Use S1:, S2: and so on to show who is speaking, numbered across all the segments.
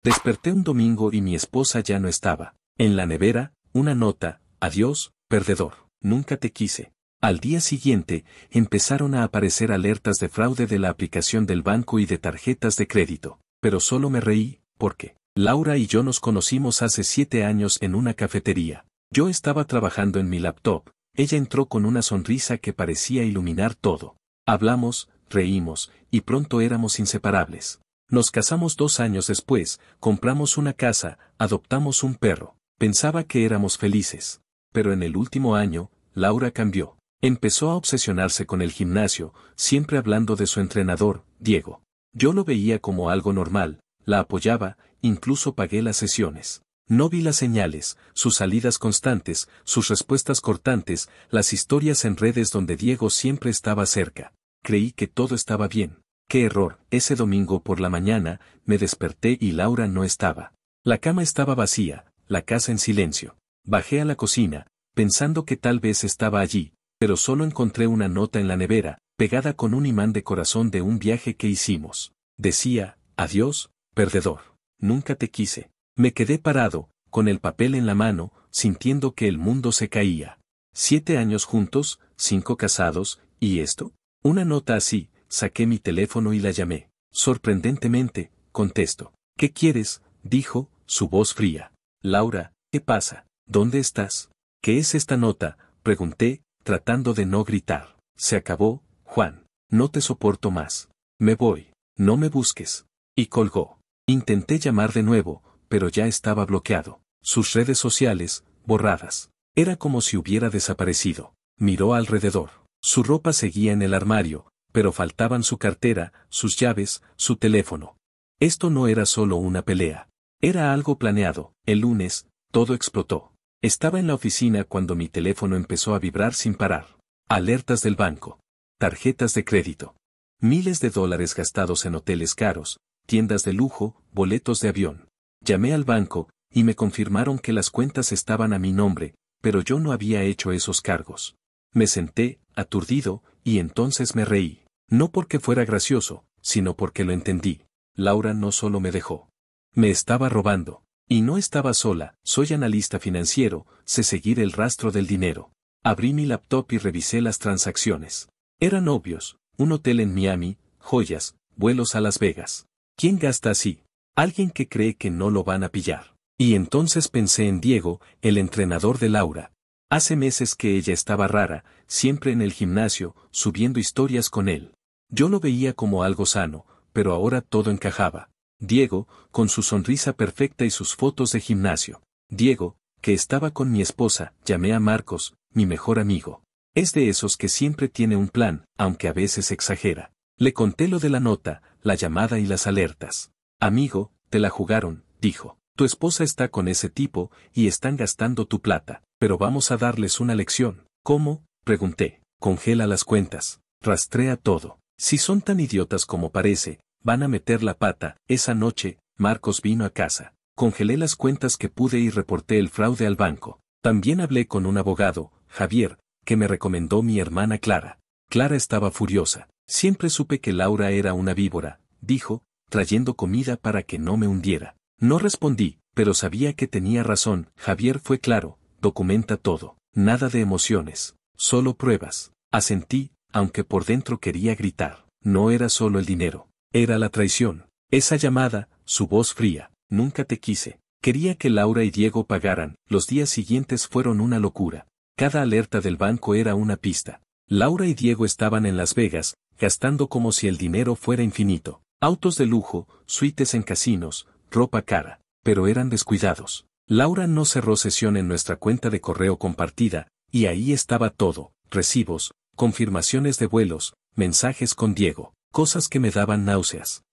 S1: Desperté un domingo y mi esposa ya no estaba. En la nevera, una nota: adiós, perdedor, nunca te quise. Al día siguiente, empezaron a aparecer alertas de fraude de la aplicación del banco y de tarjetas de crédito. Pero solo me reí, porque Laura y yo nos conocimos hace 7 años en una cafetería. Yo estaba trabajando en mi laptop, ella entró con una sonrisa que parecía iluminar todo. Hablamos, reímos, y pronto éramos inseparables. Nos casamos 2 años después, compramos una casa, adoptamos un perro. Pensaba que éramos felices. Pero en el último año, Laura cambió. Empezó a obsesionarse con el gimnasio, siempre hablando de su entrenador, Diego. Yo lo veía como algo normal, la apoyaba, incluso pagué las sesiones. No vi las señales, sus salidas constantes, sus respuestas cortantes, las historias en redes donde Diego siempre estaba cerca. Creí que todo estaba bien. ¡Qué error! Ese domingo por la mañana, me desperté y Laura no estaba. La cama estaba vacía, la casa en silencio. Bajé a la cocina, pensando que tal vez estaba allí, pero solo encontré una nota en la nevera, pegada con un imán de corazón de un viaje que hicimos. Decía: adiós, perdedor, nunca te quise. Me quedé parado, con el papel en la mano, sintiendo que el mundo se caía. 7 años juntos, 5 casados, ¿y esto? Una nota así. Saqué mi teléfono y la llamé. Sorprendentemente, contestó. ¿Qué quieres?, dijo, su voz fría. Laura, ¿qué pasa? ¿Dónde estás? ¿Qué es esta nota?, pregunté, tratando de no gritar. Se acabó, Juan. No te soporto más. Me voy. No me busques. Y colgó. Intenté llamar de nuevo, pero ya estaba bloqueado. Sus redes sociales, borradas. Era como si hubiera desaparecido. Miró alrededor. Su ropa seguía en el armario, pero faltaban su cartera, sus llaves, su teléfono. Esto no era solo una pelea. Era algo planeado. El lunes, todo explotó. Estaba en la oficina cuando mi teléfono empezó a vibrar sin parar. Alertas del banco. Tarjetas de crédito. Miles de dólares gastados en hoteles caros, tiendas de lujo, boletos de avión. Llamé al banco, y me confirmaron que las cuentas estaban a mi nombre, pero yo no había hecho esos cargos. Me senté, aturdido, y entonces me reí. No porque fuera gracioso, sino porque lo entendí. Laura no solo me dejó. Me estaba robando. Y no estaba sola, soy analista financiero, sé seguir el rastro del dinero. Abrí mi laptop y revisé las transacciones. Eran obvios: un hotel en Miami, joyas, vuelos a Las Vegas. ¿Quién gasta así? Alguien que cree que no lo van a pillar. Y entonces pensé en Diego, el entrenador de Laura. Hace meses que ella estaba rara, siempre en el gimnasio, subiendo historias con él. Yo lo veía como algo sano, pero ahora todo encajaba. Diego, con su sonrisa perfecta y sus fotos de gimnasio. Diego, que estaba con mi esposa. Llamé a Marcos, mi mejor amigo. Es de esos que siempre tiene un plan, aunque a veces exagera. Le conté lo de la nota, la llamada y las alertas. Amigo, te la jugaron, dijo. Tu esposa está con ese tipo, y están gastando tu plata, pero vamos a darles una lección. ¿Cómo?, pregunté. Congela las cuentas. Rastrea todo. Si son tan idiotas como parece, van a meter la pata. Esa noche, Marcos vino a casa. Congelé las cuentas que pude y reporté el fraude al banco. También hablé con un abogado, Javier, que me recomendó mi hermana Clara. Clara estaba furiosa. Siempre supe que Laura era una víbora, dijo, trayendo comida para que no me hundiera. No respondí, pero sabía que tenía razón. Javier fue claro: documenta todo. Nada de emociones. Solo pruebas. Asentí, aunque por dentro quería gritar. No era solo el dinero. Era la traición. Esa llamada, su voz fría. Nunca te quise. Quería que Laura y Diego pagaran. Los días siguientes fueron una locura. Cada alerta del banco era una pista. Laura y Diego estaban en Las Vegas, gastando como si el dinero fuera infinito. Autos de lujo, suites en casinos, ropa cara. Pero eran descuidados. Laura no cerró sesión en nuestra cuenta de correo compartida, y ahí estaba todo: recibos, confirmaciones de vuelos, mensajes con Diego, cosas que me daban náuseas.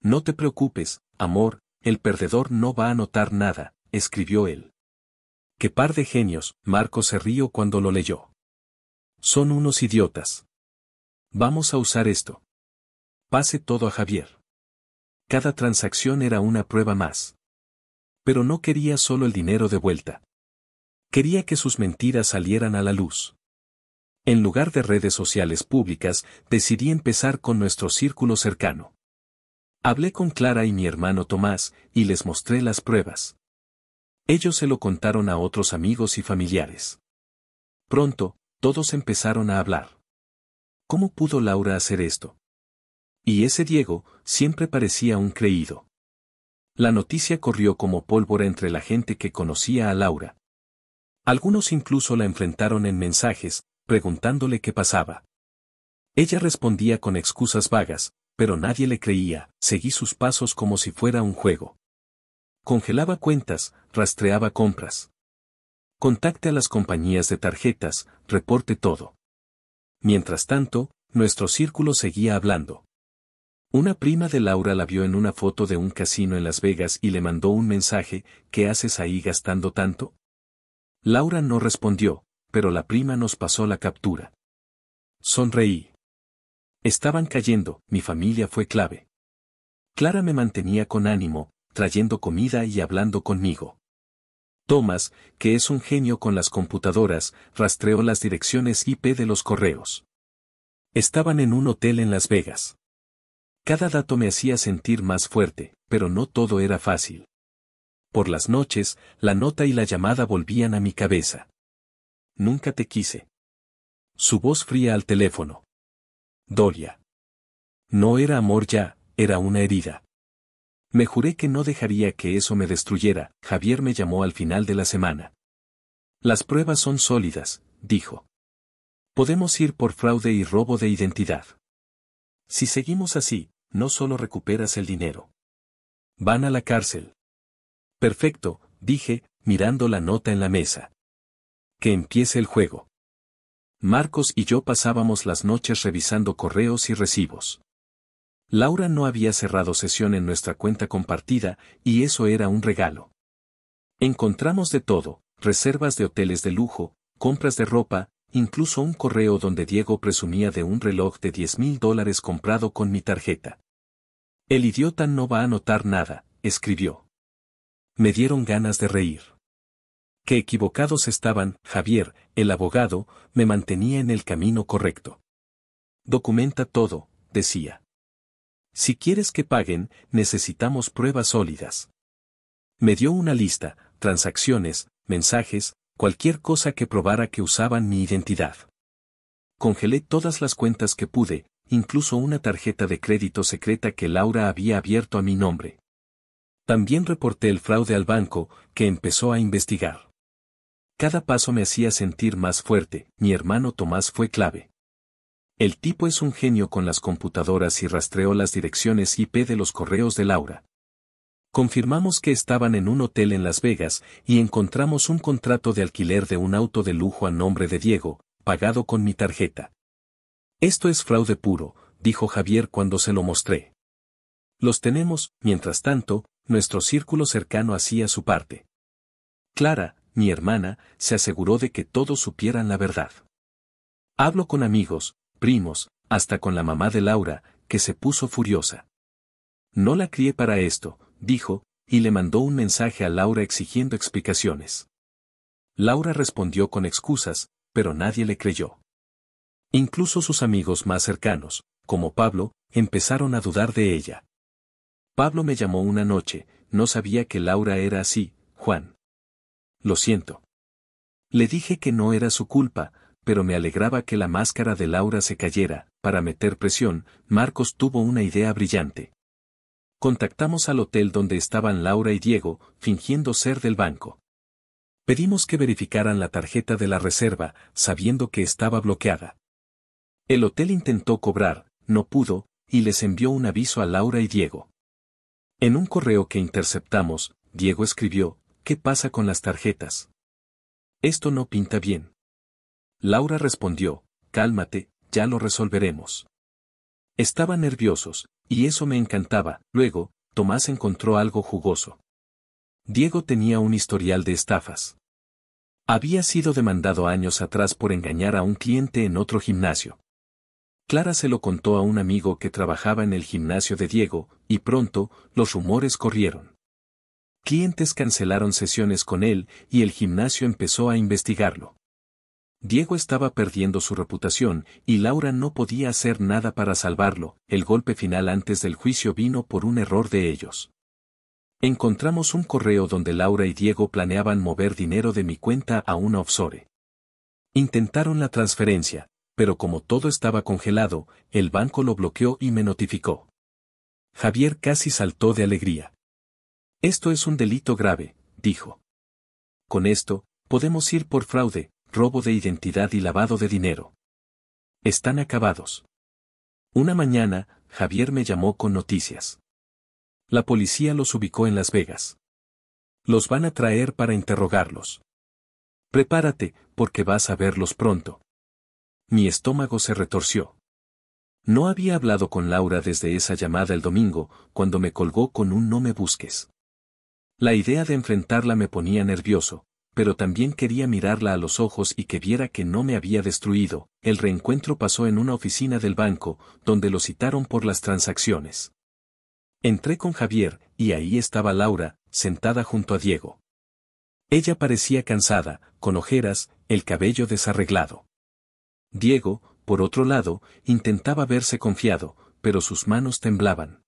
S1: No te preocupes, amor, el perdedor no va a notar nada, escribió él. Qué par de genios. Marco se rió cuando lo leyó. Son unos idiotas. Vamos a usar esto. Pase todo a Javier. Cada transacción era una prueba más. Pero no quería solo el dinero de vuelta. Quería que sus mentiras salieran a la luz. En lugar de redes sociales públicas, decidí empezar con nuestro círculo cercano. Hablé con Clara y mi hermano Tomás, y les mostré las pruebas. Ellos se lo contaron a otros amigos y familiares. Pronto, todos empezaron a hablar. ¿Cómo pudo Laura hacer esto? Y ese Diego, siempre parecía un creído. La noticia corrió como pólvora entre la gente que conocía a Laura. Algunos incluso la enfrentaron en mensajes, preguntándole qué pasaba. Ella respondía con excusas vagas, pero nadie le creía. Seguí sus pasos como si fuera un juego. Congelaba cuentas, rastreaba compras. Contacte a las compañías de tarjetas, reporte todo. Mientras tanto, nuestro círculo seguía hablando. Una prima de Laura la vio en una foto de un casino en Las Vegas y le mandó un mensaje: ¿qué haces ahí gastando tanto? Laura no respondió, pero la prima nos pasó la captura. Sonreí. Estaban cayendo, mi familia fue clave. Clara me mantenía con ánimo, trayendo comida y hablando conmigo. Tomás, que es un genio con las computadoras, rastreó las direcciones IP de los correos. Estaban en un hotel en Las Vegas. Cada dato me hacía sentir más fuerte, pero no todo era fácil. Por las noches, la nota y la llamada volvían a mi cabeza. Nunca te quise. Su voz fría al teléfono. Dolia. No era amor ya, era una herida. Me juré que no dejaría que eso me destruyera. Javier me llamó al final de la semana. Las pruebas son sólidas, dijo. Podemos ir por fraude y robo de identidad. Si seguimos así, no solo recuperas el dinero. Van a la cárcel. Perfecto, dije, mirando la nota en la mesa. Que empiece el juego. Marcos y yo pasábamos las noches revisando correos y recibos. Laura no había cerrado sesión en nuestra cuenta compartida, y eso era un regalo. Encontramos de todo: reservas de hoteles de lujo, compras de ropa, incluso un correo donde Diego presumía de un reloj de $10,000 comprado con mi tarjeta. El idiota no va a notar nada, escribió. Me dieron ganas de reír. Qué equivocados estaban. Javier, el abogado, me mantenía en el camino correcto. Documenta todo, decía. Si quieres que paguen, necesitamos pruebas sólidas. Me dio una lista: transacciones, mensajes, cualquier cosa que probara que usaban mi identidad. Congelé todas las cuentas que pude, incluso una tarjeta de crédito secreta que Laura había abierto a mi nombre. También reporté el fraude al banco, que empezó a investigar. Cada paso me hacía sentir más fuerte. Mi hermano Tomás fue clave. El tipo es un genio con las computadoras y rastreó las direcciones IP de los correos de Laura. Confirmamos que estaban en un hotel en Las Vegas y encontramos un contrato de alquiler de un auto de lujo a nombre de Diego, pagado con mi tarjeta. Esto es fraude puro, dijo Javier cuando se lo mostré. Los tenemos. Mientras tanto, nuestro círculo cercano hacía su parte. Clara, mi hermana, se aseguró de que todos supieran la verdad. Hablo con amigos, primos, hasta con la mamá de Laura, que se puso furiosa. No la crié para esto, dijo, y le mandó un mensaje a Laura exigiendo explicaciones. Laura respondió con excusas, pero nadie le creyó. Incluso sus amigos más cercanos, como Pablo, empezaron a dudar de ella. Pablo me llamó una noche: no sabía que Laura era así, Juan. Lo siento. Le dije que no era su culpa, pero me alegraba que la máscara de Laura se cayera. Para meter presión, Marcos tuvo una idea brillante. Contactamos al hotel donde estaban Laura y Diego, fingiendo ser del banco. Pedimos que verificaran la tarjeta de la reserva, sabiendo que estaba bloqueada. El hotel intentó cobrar, no pudo, y les envió un aviso a Laura y Diego. En un correo que interceptamos, Diego escribió: ¿qué pasa con las tarjetas? Esto no pinta bien. Laura respondió: cálmate, ya lo resolveremos. Estaban nerviosos, y eso me encantaba. Luego, Tomás encontró algo jugoso. Diego tenía un historial de estafas. Había sido demandado años atrás por engañar a un cliente en otro gimnasio. Clara se lo contó a un amigo que trabajaba en el gimnasio de Diego, y pronto, los rumores corrieron. Clientes cancelaron sesiones con él, y el gimnasio empezó a investigarlo. Diego estaba perdiendo su reputación, y Laura no podía hacer nada para salvarlo. El golpe final antes del juicio vino por un error de ellos. Encontramos un correo donde Laura y Diego planeaban mover dinero de mi cuenta a una offshore. Intentaron la transferencia, pero como todo estaba congelado, el banco lo bloqueó y me notificó. Javier casi saltó de alegría. Esto es un delito grave, dijo. Con esto, podemos ir por fraude, robo de identidad y lavado de dinero. Están acabados. Una mañana, Javier me llamó con noticias. La policía los ubicó en Las Vegas. Los van a traer para interrogarlos. Prepárate, porque vas a verlos pronto. Mi estómago se retorció. No había hablado con Laura desde esa llamada el domingo, cuando me colgó con un no me busques. La idea de enfrentarla me ponía nervioso, pero también quería mirarla a los ojos y que viera que no me había destruido. El reencuentro pasó en una oficina del banco, donde lo citaron por las transacciones. Entré con Javier, y ahí estaba Laura, sentada junto a Diego. Ella parecía cansada, con ojeras, el cabello desarreglado. Diego, por otro lado, intentaba verse confiado, pero sus manos temblaban.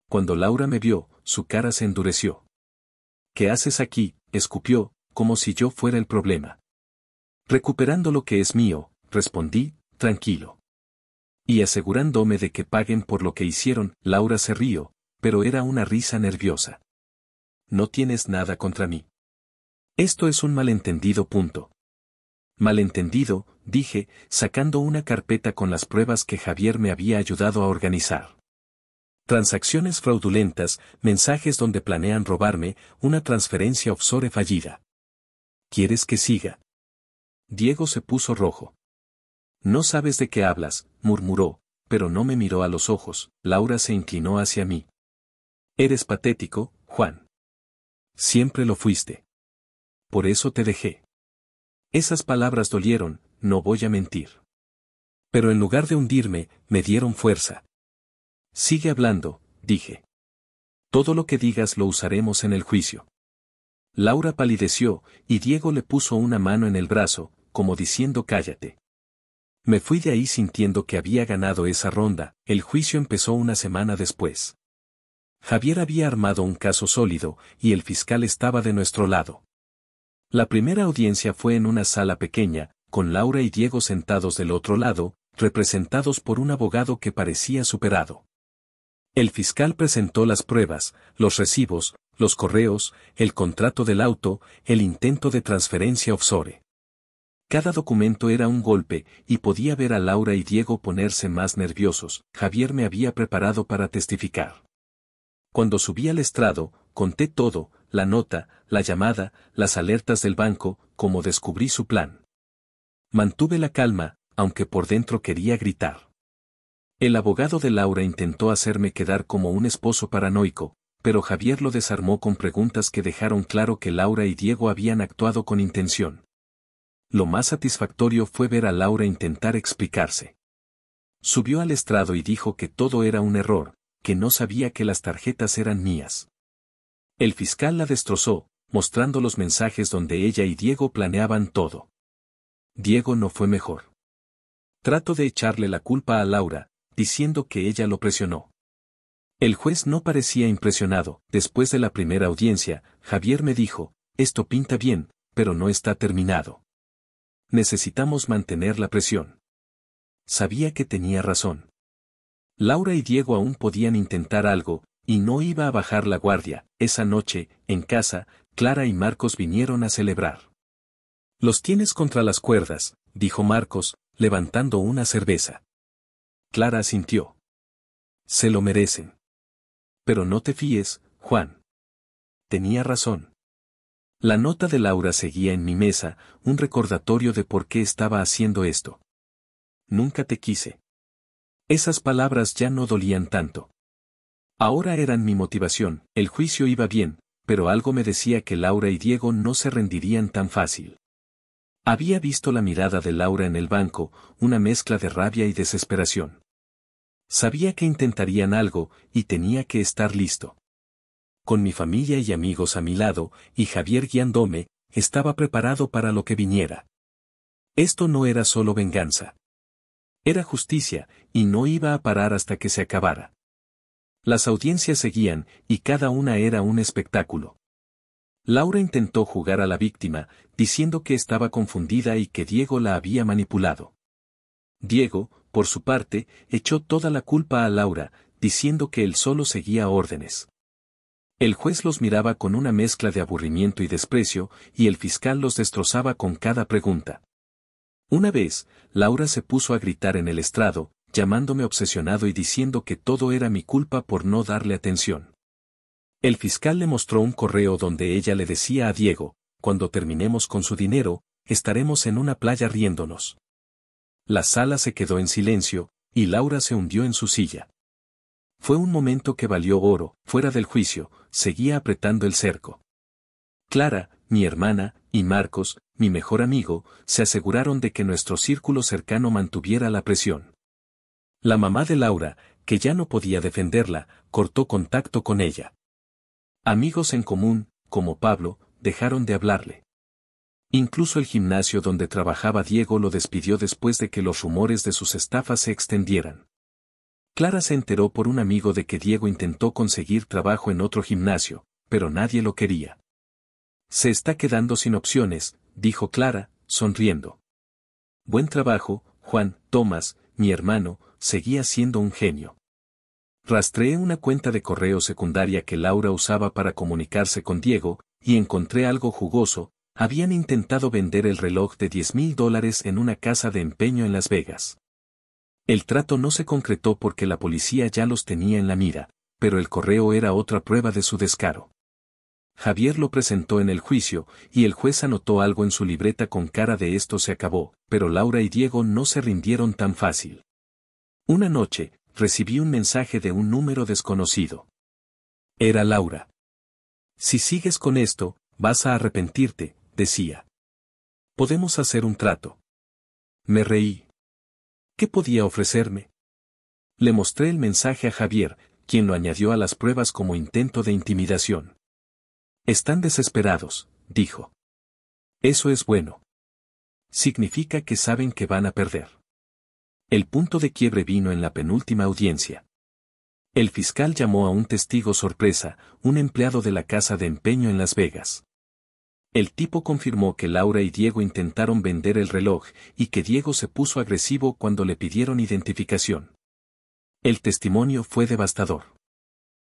S1: Cuando Laura me vio, su cara se endureció. ¿Qué haces aquí?, escupió, como si yo fuera el problema. Recuperando lo que es mío, respondí, tranquilo. Y asegurándome de que paguen por lo que hicieron. Laura se rió, pero era una risa nerviosa. No tienes nada contra mí. Esto es un malentendido. Malentendido, dije, sacando una carpeta con las pruebas que Javier me había ayudado a organizar. Transacciones fraudulentas, mensajes donde planean robarme, una transferencia offshore fallida. ¿Quieres que siga? Diego se puso rojo. No sabes de qué hablas, murmuró, pero no me miró a los ojos. Laura se inclinó hacia mí. Eres patético, Juan. Siempre lo fuiste. Por eso te dejé. Esas palabras dolieron, no voy a mentir. Pero en lugar de hundirme, me dieron fuerza. Sigue hablando, dije. Todo lo que digas lo usaremos en el juicio. Laura palideció, y Diego le puso una mano en el brazo, como diciendo cállate. Me fui de ahí sintiendo que había ganado esa ronda. El juicio empezó una semana después. Javier había armado un caso sólido, y el fiscal estaba de nuestro lado. La primera audiencia fue en una sala pequeña, con Laura y Diego sentados del otro lado, representados por un abogado que parecía superado. El fiscal presentó las pruebas, los recibos, los correos, el contrato del auto, el intento de transferencia offshore. Cada documento era un golpe, y podía ver a Laura y Diego ponerse más nerviosos. Javier me había preparado para testificar. Cuando subí al estrado, conté todo, la nota, la llamada, las alertas del banco, como descubrí su plan. Mantuve la calma, aunque por dentro quería gritar. El abogado de Laura intentó hacerme quedar como un esposo paranoico, pero Javier lo desarmó con preguntas que dejaron claro que Laura y Diego habían actuado con intención. Lo más satisfactorio fue ver a Laura intentar explicarse. Subió al estrado y dijo que todo era un error, que no sabía que las tarjetas eran mías. El fiscal la destrozó, mostrando los mensajes donde ella y Diego planeaban todo. Diego no fue mejor. Trató de echarle la culpa a Laura, diciendo que ella lo presionó. El juez no parecía impresionado. Después de la primera audiencia, Javier me dijo, esto pinta bien, pero no está terminado. Necesitamos mantener la presión. Sabía que tenía razón. Laura y Diego aún podían intentar algo, y no iba a bajar la guardia. Esa noche, en casa, Clara y Marcos vinieron a celebrar. Los tienes contra las cuerdas, dijo Marcos, levantando una cerveza. Clara asintió. Se lo merecen. Pero no te fíes, Juan. Tenía razón. La nota de Laura seguía en mi mesa, un recordatorio de por qué estaba haciendo esto. Nunca te quise. Esas palabras ya no dolían tanto. Ahora eran mi motivación. El juicio iba bien, pero algo me decía que Laura y Diego no se rendirían tan fácil. Había visto la mirada de Laura en el banco, una mezcla de rabia y desesperación. Sabía que intentarían algo, y tenía que estar listo. Con mi familia y amigos a mi lado, y Javier guiándome, estaba preparado para lo que viniera. Esto no era solo venganza. Era justicia, y no iba a parar hasta que se acabara. Las audiencias seguían, y cada una era un espectáculo. Laura intentó jugar a la víctima, diciendo que estaba confundida y que Diego la había manipulado. Diego, por su parte, echó toda la culpa a Laura, diciendo que él solo seguía órdenes. El juez los miraba con una mezcla de aburrimiento y desprecio, y el fiscal los destrozaba con cada pregunta. Una vez, Laura se puso a gritar en el estrado, llamándome obsesionado y diciendo que todo era mi culpa por no darle atención. El fiscal le mostró un correo donde ella le decía a Diego, cuando terminemos con su dinero, estaremos en una playa riéndonos. La sala se quedó en silencio, y Laura se hundió en su silla. Fue un momento que valió oro. Fuera del juicio, seguía apretando el cerco. Clara, mi hermana, y Marcos, mi mejor amigo, se aseguraron de que nuestro círculo cercano mantuviera la presión. La mamá de Laura, que ya no podía defenderla, cortó contacto con ella. Amigos en común, como Pablo, dejaron de hablarle. Incluso el gimnasio donde trabajaba Diego lo despidió después de que los rumores de sus estafas se extendieran. Clara se enteró por un amigo de que Diego intentó conseguir trabajo en otro gimnasio, pero nadie lo quería. Se está quedando sin opciones, dijo Clara, sonriendo. Buen trabajo, Juan. Tomás, mi hermano, seguía siendo un genio. Rastreé una cuenta de correo secundaria que Laura usaba para comunicarse con Diego, y encontré algo jugoso. Habían intentado vender el reloj de $10,000 en una casa de empeño en Las Vegas. El trato no se concretó porque la policía ya los tenía en la mira, pero el correo era otra prueba de su descaro. Javier lo presentó en el juicio, y el juez anotó algo en su libreta con cara de esto se acabó, pero Laura y Diego no se rindieron tan fácil. Una noche, recibí un mensaje de un número desconocido. Era Laura. Si sigues con esto, vas a arrepentirte, decía. Podemos hacer un trato. Me reí. ¿Qué podía ofrecerme? Le mostré el mensaje a Javier, quien lo añadió a las pruebas como intento de intimidación. Están desesperados, dijo. Eso es bueno. Significa que saben que van a perder. El punto de quiebre vino en la penúltima audiencia. El fiscal llamó a un testigo sorpresa, un empleado de la casa de empeño en Las Vegas. El tipo confirmó que Laura y Diego intentaron vender el reloj, y que Diego se puso agresivo cuando le pidieron identificación. El testimonio fue devastador.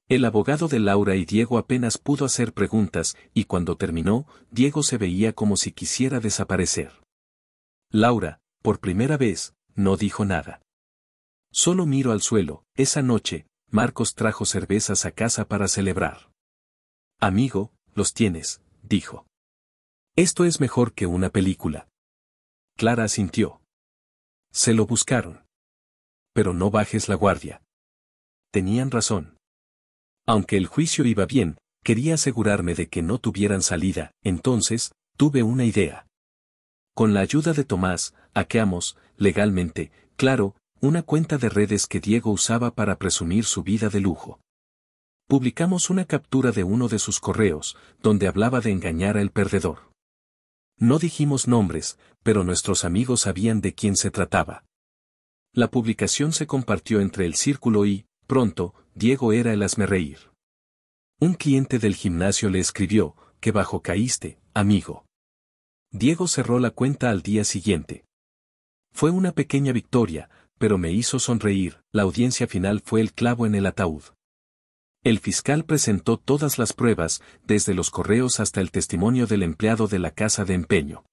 S1: El abogado de Laura y Diego apenas pudo hacer preguntas, y cuando terminó, Diego se veía como si quisiera desaparecer. Laura, por primera vez, no dijo nada. Solo miró al suelo. Esa noche, Marcos trajo cervezas a casa para celebrar. Amigo, los tienes, dijo. Esto es mejor que una película. Clara asintió. Se lo buscaron. Pero no bajes la guardia. Tenían razón. Aunque el juicio iba bien, quería asegurarme de que no tuvieran salida, entonces, tuve una idea. Con la ayuda de Tomás, hackeamos, legalmente, claro, una cuenta de redes que Diego usaba para presumir su vida de lujo. Publicamos una captura de uno de sus correos, donde hablaba de engañar al perdedor. No dijimos nombres, pero nuestros amigos sabían de quién se trataba. La publicación se compartió entre el círculo y, pronto, Diego era el hazmerreír. Un cliente del gimnasio le escribió, «Qué bajo caíste, amigo». Diego cerró la cuenta al día siguiente. Fue una pequeña victoria, pero me hizo sonreír. La audiencia final fue el clavo en el ataúd. El fiscal presentó todas las pruebas, desde los correos hasta el testimonio del empleado de la casa de empeño.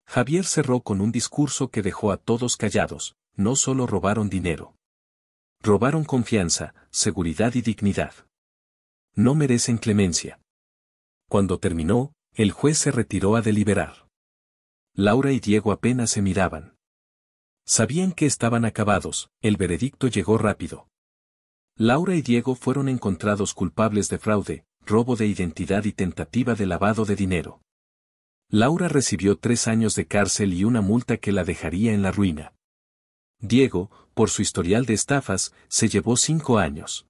S1: Javier cerró con un discurso que dejó a todos callados. No solo robaron dinero. Robaron confianza, seguridad y dignidad. No merecen clemencia. Cuando terminó, el juez se retiró a deliberar. Laura y Diego apenas se miraban. Sabían que estaban acabados. El veredicto llegó rápido. Laura y Diego fueron encontrados culpables de fraude, robo de identidad y tentativa de lavado de dinero. Laura recibió 3 años de cárcel y una multa que la dejaría en la ruina. Diego, por su historial de estafas, se llevó 5 años.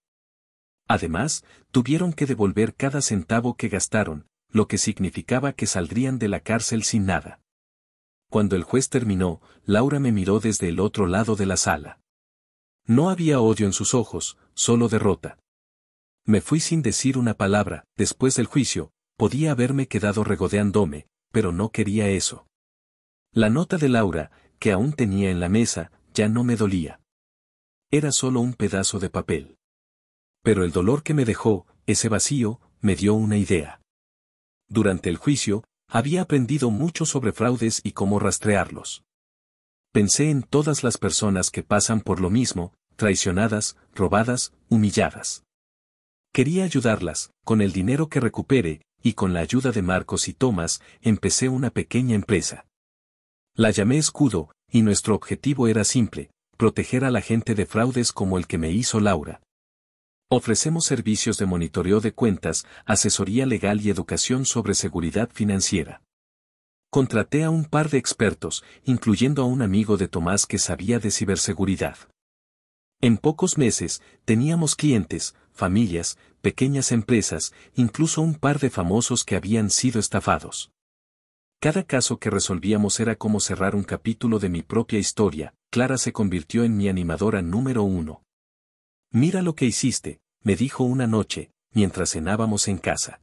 S1: Además, tuvieron que devolver cada centavo que gastaron, lo que significaba que saldrían de la cárcel sin nada. Cuando el juez terminó, Laura me miró desde el otro lado de la sala. No había odio en sus ojos, solo derrota. Me fui sin decir una palabra. Después del juicio, podía haberme quedado regodeándome, pero no quería eso. La nota de Laura, que aún tenía en la mesa, ya no me dolía. Era solo un pedazo de papel. Pero el dolor que me dejó, ese vacío, me dio una idea. Durante el juicio, había aprendido mucho sobre fraudes y cómo rastrearlos. Pensé en todas las personas que pasan por lo mismo, traicionadas, robadas, humilladas. Quería ayudarlas, con el dinero que recupere, y con la ayuda de Marcos y Tomás, empecé una pequeña empresa. La llamé Escudo, y nuestro objetivo era simple, proteger a la gente de fraudes como el que me hizo Laura. Ofrecemos servicios de monitoreo de cuentas, asesoría legal y educación sobre seguridad financiera. Contraté a un par de expertos, incluyendo a un amigo de Tomás que sabía de ciberseguridad. En pocos meses, teníamos clientes, familias, pequeñas empresas, incluso un par de famosos que habían sido estafados. Cada caso que resolvíamos era como cerrar un capítulo de mi propia historia. Clara se convirtió en mi animadora número 1. Mira lo que hiciste, me dijo una noche, mientras cenábamos en casa.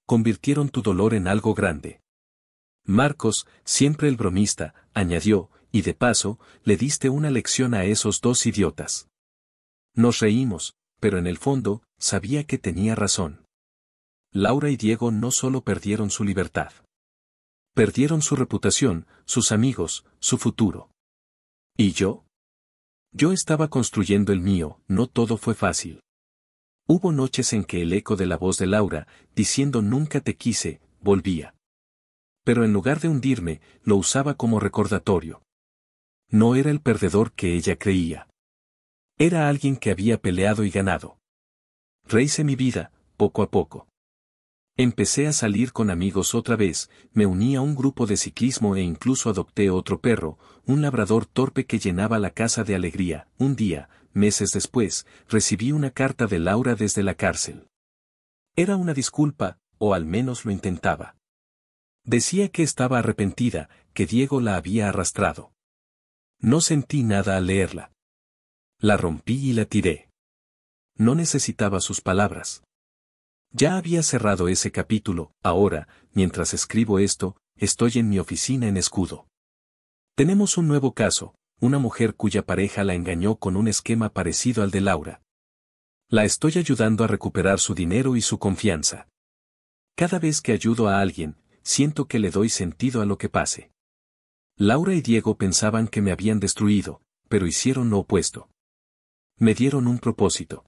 S1: Convirtieron tu dolor en algo grande. Marcos, siempre el bromista, añadió, y de paso, le diste una lección a esos dos idiotas. Nos reímos, pero en el fondo, sabía que tenía razón. Laura y Diego no solo perdieron su libertad. Perdieron su reputación, sus amigos, su futuro. ¿Y yo? Yo estaba construyendo el mío. No todo fue fácil. Hubo noches en que el eco de la voz de Laura, diciendo nunca te quise, volvía. Pero en lugar de hundirme, lo usaba como recordatorio. No era el perdedor que ella creía. Era alguien que había peleado y ganado. Rehice mi vida, poco a poco. Empecé a salir con amigos otra vez, me uní a un grupo de ciclismo e incluso adopté otro perro, un labrador torpe que llenaba la casa de alegría. Un día, meses después, recibí una carta de Laura desde la cárcel. Era una disculpa, o al menos lo intentaba. Decía que estaba arrepentida, que Diego la había arrastrado. No sentí nada al leerla. La rompí y la tiré. No necesitaba sus palabras. Ya había cerrado ese capítulo. Ahora, mientras escribo esto, estoy en mi oficina en Escudo. Tenemos un nuevo caso, una mujer cuya pareja la engañó con un esquema parecido al de Laura. La estoy ayudando a recuperar su dinero y su confianza. Cada vez que ayudo a alguien, siento que le doy sentido a lo que pase. Laura y Diego pensaban que me habían destruido, pero hicieron lo opuesto. Me dieron un propósito.